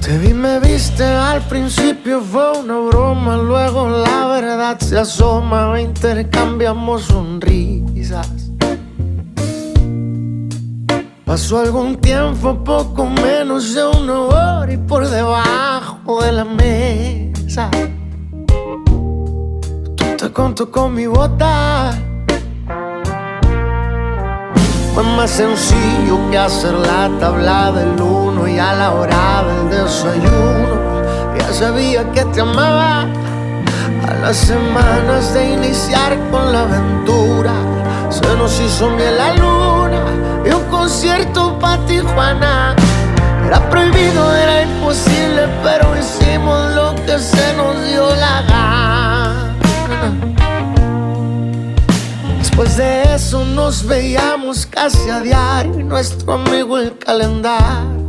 Te vi, me viste, al principio fue una broma, luego la verdad se asoma, intercambiamos sonrisas. Pasó algún tiempo, poco menos de una hora, y por debajo de la mesa tú te contó con mi bota. Fue más sencillo que hacer la tabla del uno, y a la hora del desayuno ya sabía que te amaba. A las semanas de iniciar con la aventura se nos hizo miel la luna y un concierto pa' Tijuana. Era prohibido, era imposible, pero hicimos lo que se nos dio la gana. Después de eso nos veíamos casi a diario, y nuestro amigo el calendario